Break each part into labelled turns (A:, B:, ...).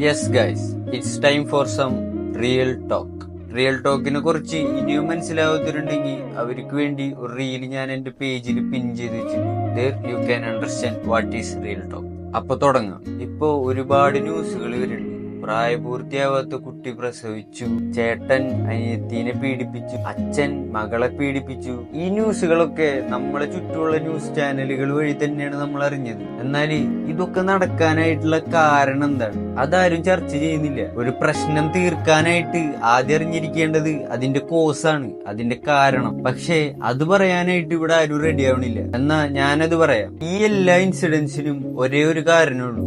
A: Yes guys, it's time for some real talk. Real ടോക്കിനെ കുറിച്ച് ഇനിയും മനസ്സിലാവാത്തവരുണ്ടെങ്കിൽ അവർക്ക് വേണ്ടി ഒരു റീൽ ഞാൻ എന്റെ പേജിൽ പിൻ ചെയ്ത് വെച്ചിട്ടുണ്ട്. You can understand what is real talk. അപ്പൊ തുടങ്ങാം. ഇപ്പൊ ഒരുപാട് ന്യൂസുകൾ വരുന്നുണ്ട്. പ്രായപൂർത്തിയാവാത്ത കുട്ടി പ്രസവിച്ചു, ചേട്ടൻ അനിയത്തിനെ പീഡിപ്പിച്ചു, അച്ഛൻ മകളെ പീഡിപ്പിച്ചു. ഈ ന്യൂസുകളൊക്കെ നമ്മളെ ചുറ്റുമുള്ള ന്യൂസ് ചാനലുകൾ വഴി തന്നെയാണ് നമ്മൾ അറിഞ്ഞത്. എന്നാൽ ഇതൊക്കെ നടക്കാനായിട്ടുള്ള കാരണം എന്താണ്? അതാരും ചർച്ച ചെയ്യുന്നില്ല. ഒരു പ്രശ്നം തീർക്കാനായിട്ട് ആദ്യം അറിഞ്ഞിരിക്കേണ്ടത് അതിന്റെ കോസാണ്, അതിന്റെ കാരണം. പക്ഷേ അത് പറയാനായിട്ട് ഇവിടെ ആരും റെഡി ആവണില്ല. എന്നാ ഞാനത് പറയാം. ഈ എല്ലാ ഇൻസിഡൻസിനും ഒരേ ഒരു കാരണമുള്ളൂ: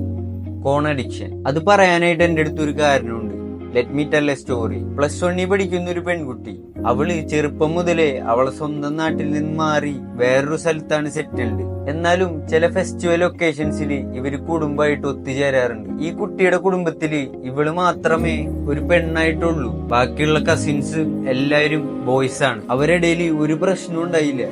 A: കോൺ അഡിക്ഷൻ. അത് പറയാനായിട്ട് എന്റെ അടുത്ത് ഒരു കാരണമുണ്ട്. Let me tell A story. +1 പഠിക്കുന്ന ഒരു പെൺകുട്ടി. അവള് ചെറുപ്പം മുതലേ അവളെ സ്വന്തം നാട്ടിൽ നിന്ന് മാറി വേറൊരു സ്ഥലത്താണ് സെറ്റിൽഡ്. എന്നാലും ചില ഫെസ്റ്റിവൽ ഒക്കേഷൻസിൽ ഇവര് കുടുംബമായിട്ട് ഒത്തുചേരാറുണ്ട്. ഈ കുട്ടിയുടെ കുടുംബത്തില് ഇവള് മാത്രമേ ഒരു പെണ്ണായിട്ടുള്ളൂ. ബാക്കിയുള്ള കസിൻസ് എല്ലാവരും ബോയ്സ് ആണ്. അവരിടയിൽ ഒരു പ്രശ്നം ഉണ്ടായില്ല.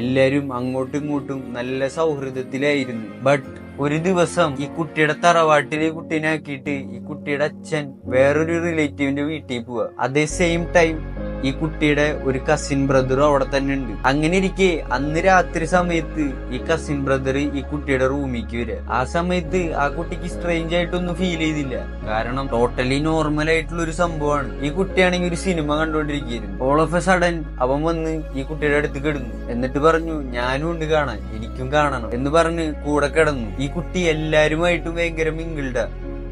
A: എല്ലാരും അങ്ങോട്ടും ഇങ്ങോട്ടും നല്ല സൗഹൃദത്തിലായിരുന്നു. ബട്ട് ഒരു ദിവസം ഈ കുട്ടിയുടെ തറവാട്ടിലെ കുട്ടീനെ ആക്കിയിട്ട് ഈ കുട്ടിയുടെ അച്ഛൻ വേറൊരു റിലേറ്റീവിന്റെ വീട്ടിൽ പോവാ. അതേ സെയിം ടൈം ഈ കുട്ടിയുടെ ഒരു കസിൻ ബ്രദറും അവിടെ തന്നെ ഉണ്ട്. അങ്ങനെ ഇരിക്കെ അന്ന് രാത്രി സമയത്ത് ഈ കസിൻ ബ്രദർ ഈ കുട്ടിയുടെ റൂമിലേക്ക് വരിക. ആ സമയത്ത് ആ കുട്ടിക്ക് സ്ട്രേഞ്ച് ആയിട്ടൊന്നും ഫീൽ ചെയ്തില്ല. കാരണം ടോട്ടലി നോർമൽ ആയിട്ടുള്ള ഒരു സംഭവമാണ്. ഈ കുട്ടിയാണെങ്കിൽ ഒരു സിനിമ കണ്ടുകൊണ്ടിരിക്കുകയായിരുന്നു. ഓൾ ഓഫ് എ സഡൻ അവൻ വന്ന് ഈ കുട്ടിയുടെ അടുത്ത് കിടന്നു. എന്നിട്ട് പറഞ്ഞു, ഞാനും ഉണ്ട് കാണാൻ, എനിക്കും കാണണം എന്ന് പറഞ്ഞ് കൂടെ കിടന്നു. ഈ കുട്ടി എല്ലാരുമായിട്ടും ഭയങ്കര മിങ്കിൾഡാ.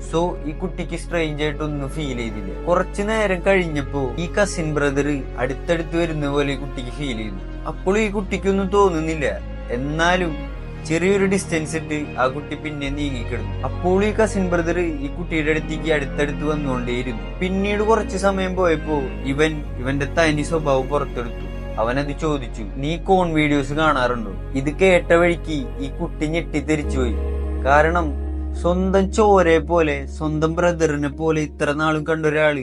A: സോ ഈ കുട്ടിക്ക് സ്ട്രേഞ്ച് ആയിട്ടൊന്നും ഫീൽ ചെയ്തില്ല. കുറച്ചു നേരം കഴിഞ്ഞപ്പോ ഈ കസിൻ ബ്രദർ അടുത്തടുത്ത് വരുന്ന പോലെ ഈ കുട്ടിക്ക് ഫീൽ ചെയ്തു. അപ്പോൾ ഈ കുട്ടിക്കൊന്നും തോന്നുന്നില്ല. എന്നാലും ചെറിയൊരു ഡിസ്റ്റൻസ് ഇട്ട് ആ കുട്ടി പിന്നെ നീങ്ങിക്കിടുന്നു. അപ്പോൾ ഈ കസിൻ ബ്രദർ ഈ കുട്ടിയുടെ അടുത്തേക്ക് അടുത്തടുത്ത് വന്നുകൊണ്ടേയിരുന്നു. പിന്നീട് കുറച്ചു സമയം പോയപ്പോ ഇവന്റെ തനി സ്വഭാവം പുറത്തെടുത്തു. അവനത് ചോദിച്ചു, നീ കോൺ വീഡിയോസ് കാണാറുണ്ടോ? ഇത് കേട്ട വഴിക്ക് ഈ കുട്ടി ഞെട്ടിത്തെറിച്ചുപോയി. കാരണം സ്വന്തം ചോരയെ പോലെ, സ്വന്തം ബ്രദറിനെ പോലെ ഇത്ര നാളും കണ്ട ഒരാള്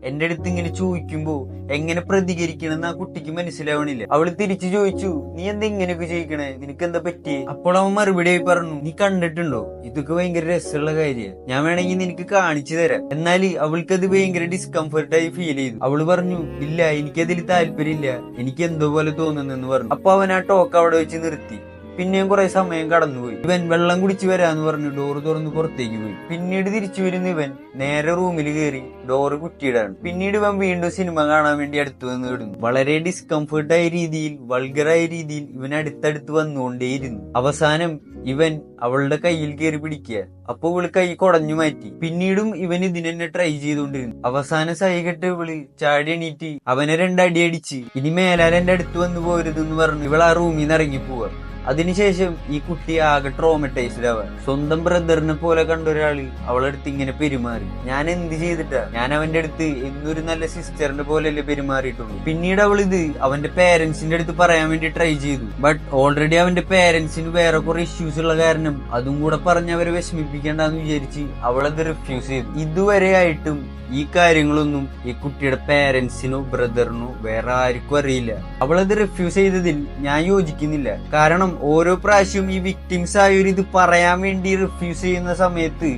A: എന്റെ അടുത്ത് ഇങ്ങനെ ചോദിക്കുമ്പോ എങ്ങനെ പ്രതികരിക്കണമെന്ന് ആ കുട്ടിക്ക് മനസ്സിലാവണില്ല. അവള് തിരിച്ചു ചോദിച്ചു, നീ എന്താ ഇങ്ങനെയൊക്കെ ചോദിക്കണേ, നിനക്ക് എന്താ പറ്റിയേ? അപ്പോൾ അവൻ മറുപടിയായി പറഞ്ഞു, നീ കണ്ടിട്ടുണ്ടോ, ഇതൊക്കെ ഭയങ്കര രസമുള്ള കാര്യമാണ്, ഞാൻ വേണമെങ്കിൽ നിനക്ക് കാണിച്ചു തരാം. എന്നാൽ അവൾക്കത് ഭയങ്കര ഡിസ്കംഫർട്ടായി ഫീൽ ചെയ്തു. അവള് പറഞ്ഞു, ഇല്ല, എനിക്കതിൽ താല്പര്യമില്ല, എനിക്ക് എന്തോ പോലെ തോന്നുന്നെന്ന് പറഞ്ഞു. അപ്പൊ അവൻ ആ ടോക്ക് അവിടെ വെച്ച് നിർത്തി. പിന്നെയും കുറെ സമയം കടന്നുപോയി. ഇവൻ വെള്ളം കുടിച്ചു വരാന്ന് പറഞ്ഞു ഡോറ് തുറന്ന് പുറത്തേക്ക് പോയി. പിന്നീട് തിരിച്ചു വരുന്ന ഇവൻ നേരെ റൂമിൽ കയറി ഡോറ് കുറ്റിയിടാണ്. പിന്നീട് ഇവൻ വീണ്ടും സിനിമ കാണാൻ വേണ്ടി അടുത്ത് വന്ന് ഇടുന്നു. വളരെ ഡിസ്കംഫർട്ടായ രീതിയിൽ, വൾഗറായ രീതിയിൽ ഇവൻ അടുത്തടുത്ത് വന്നുകൊണ്ടേയിരുന്നു. അവസാനം ഇവൻ അവളുടെ കയ്യിൽ കയറി പിടിക്കുക. അപ്പൊ ഇവള് കൈ കുടഞ്ഞു മാറ്റി. പിന്നീടും ഇവൻ ഇതിനെന്നെ ട്രൈ ചെയ്തുകൊണ്ടിരുന്നു. അവസാനം സൈകെട്ട് ഇവള് ചാടി എണീറ്റ് അവനെ 2 അടി അടിച്ച്, ഇനി മേലാൽ എന്റെ അടുത്ത് വന്നു പോരുതെന്ന് പറഞ്ഞു ഇവൾ ആ റൂമിൽ നിന്ന് ഇറങ്ങി പോവാ. അതിനുശേഷം ഈ കുട്ടി ആകെ ട്രോമറ്റൈസ്ഡ് ആവാൻ. സ്വന്തം ബ്രദറിനെ പോലെ കണ്ട ഒരാള് അവളടുത്ത് ഇങ്ങനെ പെരുമാറി. ഞാൻ എന്ത് ചെയ്തിട്ടാ? ഞാൻ അവന്റെ അടുത്ത് എന്നൊരു നല്ല സിസ്റ്ററിന്റെ പോലെയല്ലേ പെരുമാറിയിട്ടുള്ളൂ. പിന്നീട് അവൾ ഇത് അവന്റെ പേരൻസിന്റെ അടുത്ത് പറയാൻ വേണ്ടി ട്രൈ ചെയ്തു. ബട്ട് ഓൾറെഡി അവന്റെ പേരൻസിന് വേറെ കുറെ ഇഷ്യൂസ് ഉള്ള കാരണം അതും കൂടെ പറഞ്ഞ് അവരെ വിഷമിപ്പിക്കേണ്ടെന്ന് വിചാരിച്ച് അവളത് റിഫ്യൂസ് ചെയ്തു. ഇതുവരെ ആയിട്ടും ഈ കാര്യങ്ങളൊന്നും ഈ കുട്ടിയുടെ പേരൻസിനോ ബ്രദറിനോ വേറെ ആർക്കും അറിയില്ല. അവളത് റിഫ്യൂസ് ചെയ്തതിൽ ഞാൻ യോജിക്കുന്നില്ല. കാരണം ഓരോ പ്രാവശ്യവും ഈ വിക്ടിംസ് ആയൊരു ഇത് പറയാൻ വേണ്ടി റിഫ്യൂസ് ചെയ്യുന്ന സമയത്ത്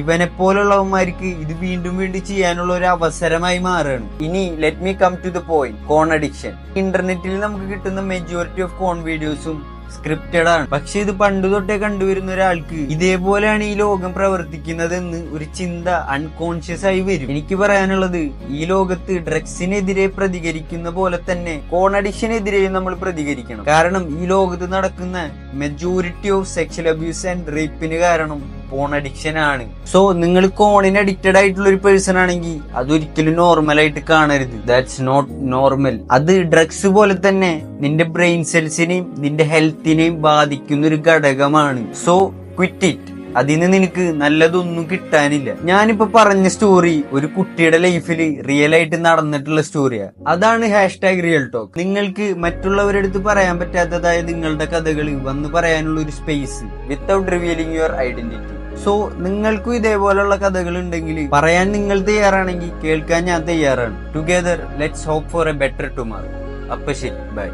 A: ഇവനെ പോലുള്ളവന്മാർക്ക് ഇത് വീണ്ടും വീണ്ടും ചെയ്യാനുള്ള ഒരു അവസരമായി മാറുകയാണ്. ഇനി let me come to the point. കോൺ അഡിക്ഷൻ. ഇന്റർനെറ്റിൽ നമുക്ക് കിട്ടുന്ന മെജോറിറ്റി ഓഫ് കോൺ വീഡിയോസും സ്ക്രിപ്റ്റഡ് ആണ്. പക്ഷെ ഇത് പണ്ട് തൊട്ടേ കണ്ടുവരുന്ന ഒരാൾക്ക് ഇതേപോലെയാണ് ഈ ലോകം പ്രവർത്തിക്കുന്നതെന്ന് ഒരു ചിന്ത അൺകോൺഷ്യസ് ആയി വരും. എനിക്ക് പറയാനുള്ളത്, ഈ ലോകത്ത് ഡ്രഗ്സിനെതിരെ പ്രതികരിക്കുന്ന പോലെ തന്നെ കോൺ അഡിക്ഷനെതിരെയും നമ്മൾ പ്രതികരിക്കണം. കാരണം ഈ ലോകത്ത് നടക്കുന്ന majority of sexual abuse and റേപ്പിന് കാരണം കോൺ അഡിക്ഷൻ ആണ്. സോ നിങ്ങൾ കോണിന് അഡിക്റ്റഡ് ആയിട്ടുള്ള ഒരു പേഴ്സൺ ആണെങ്കിൽ അതൊരിക്കലും നോർമൽ ആയിട്ട് കാണരുത്. That's not normal. അത് ഡ്രഗ്സ് പോലെ തന്നെ നിന്റെ ബ്രെയിൻ സെൽസിനെയും നിന്റെ ഹെൽത്തിനെയും ബാധിക്കുന്ന ഒരു ഘടകമാണ്. So quit it. അതിന് നിനക്ക് നല്ലതൊന്നും കിട്ടാനില്ല. ഞാനിപ്പോ പറഞ്ഞ സ്റ്റോറി ഒരു കുട്ടിയുടെ ലൈഫിൽ റിയൽ ആയിട്ട് നടന്നിട്ടുള്ള സ്റ്റോറിയാ. അതാണ് #റിയൽ ടോക്ക്. നിങ്ങൾക്ക് മറ്റുള്ളവരുടെ അടുത്ത് പറയാൻ പറ്റാത്തതായ നിങ്ങളുടെ കഥകൾ വന്ന് പറയാനുള്ള ഒരു space without revealing your identity. So നിങ്ങൾക്കും ഇതേപോലുള്ള കഥകൾ ഉണ്ടെങ്കിൽ പറയാൻ നിങ്ങൾ തയ്യാറാണെങ്കിൽ കേൾക്കാൻ ഞാൻ തയ്യാറാണ്. Together let's hope for a better tomorrow. അപ്പൊ ശരി, ബൈ.